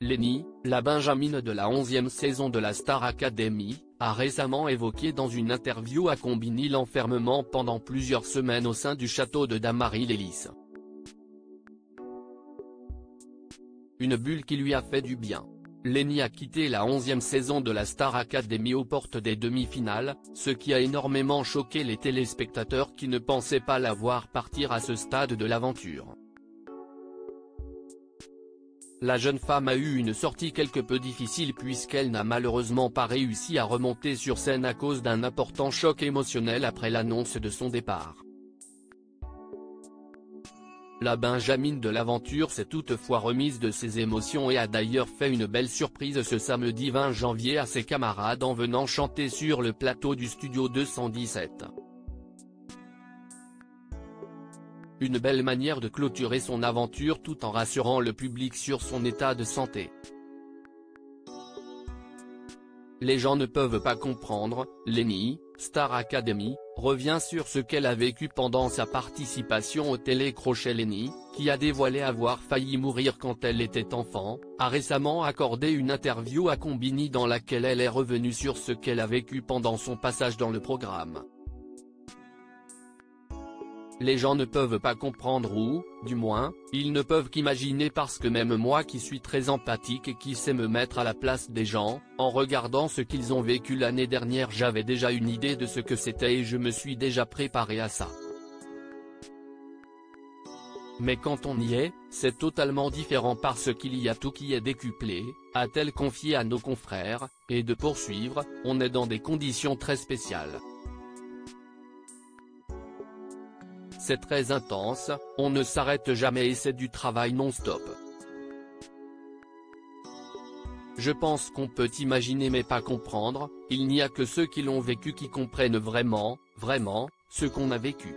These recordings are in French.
Lenny, la Benjamine de la 11e saison de la Star Academy, a récemment évoqué dans une interview à Combini l'enfermement pendant plusieurs semaines au sein du château de Damarie-les-Lys. Une bulle qui lui a fait du bien. Lenny a quitté la 11e saison de la Star Academy aux portes des demi-finales, ce qui a énormément choqué les téléspectateurs qui ne pensaient pas la voir partir à ce stade de l'aventure. La jeune femme a eu une sortie quelque peu difficile puisqu'elle n'a malheureusement pas réussi à remonter sur scène à cause d'un important choc émotionnel après l'annonce de son départ. La Benjamine de l'aventure s'est toutefois remise de ses émotions et a d'ailleurs fait une belle surprise ce samedi 20 janvier à ses camarades en venant chanter sur le plateau du Studio 217. Une belle manière de clôturer son aventure tout en rassurant le public sur son état de santé. Les gens ne peuvent pas comprendre, Lenny, Star Academy, revient sur ce qu'elle a vécu pendant sa participation au télécrochet. Lenny, qui a dévoilé avoir failli mourir quand elle était enfant, a récemment accordé une interview à Combini dans laquelle elle est revenue sur ce qu'elle a vécu pendant son passage dans le programme. Les gens ne peuvent pas comprendre ou, du moins, ils ne peuvent qu'imaginer parce que même moi qui suis très empathique et qui sais me mettre à la place des gens, en regardant ce qu'ils ont vécu l'année dernière j'avais déjà une idée de ce que c'était et je me suis déjà préparé à ça. Mais quand on y est, c'est totalement différent parce qu'il y a tout qui est décuplé, a-t-elle confié à nos confrères, et de poursuivre, on est dans des conditions très spéciales. C'est très intense, on ne s'arrête jamais et c'est du travail non-stop. Je pense qu'on peut imaginer mais pas comprendre, il n'y a que ceux qui l'ont vécu qui comprennent vraiment, ce qu'on a vécu.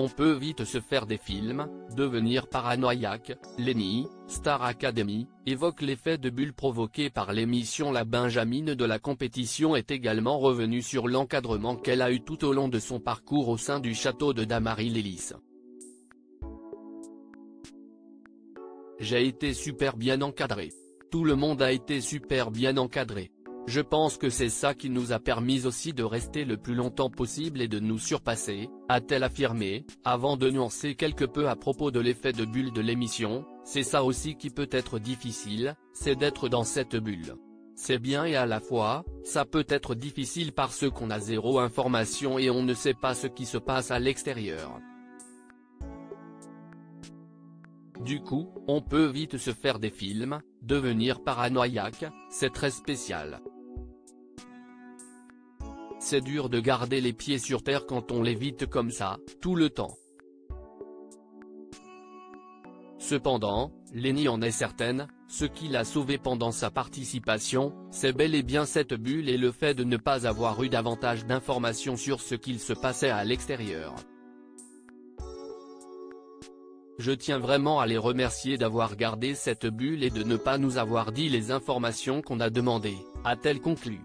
On peut vite se faire des films, devenir paranoïaque. Lenny, Star Academy, évoque l'effet de bulle provoqué par l'émission. La Benjamine de la compétition est également revenue sur l'encadrement qu'elle a eu tout au long de son parcours au sein du château de Damarie-les-Lys. J'ai été super bien encadré. Tout le monde a été super bien encadré. Je pense que c'est ça qui nous a permis aussi de rester le plus longtemps possible et de nous surpasser, a-t-elle affirmé, avant de nuancer quelque peu à propos de l'effet de bulle de l'émission. C'est ça aussi qui peut être difficile, c'est d'être dans cette bulle. C'est bien et à la fois, ça peut être difficile parce qu'on a zéro information et on ne sait pas ce qui se passe à l'extérieur. Du coup, on peut vite se faire des films, devenir paranoïaque, c'est très spécial. C'est dur de garder les pieds sur terre quand on l'évite comme ça, tout le temps. Cependant, Lenny en est certaine, ce qui l'a sauvée pendant sa participation, c'est bel et bien cette bulle et le fait de ne pas avoir eu davantage d'informations sur ce qu'il se passait à l'extérieur. Je tiens vraiment à les remercier d'avoir gardé cette bulle et de ne pas nous avoir dit les informations qu'on a demandées, a-t-elle conclu.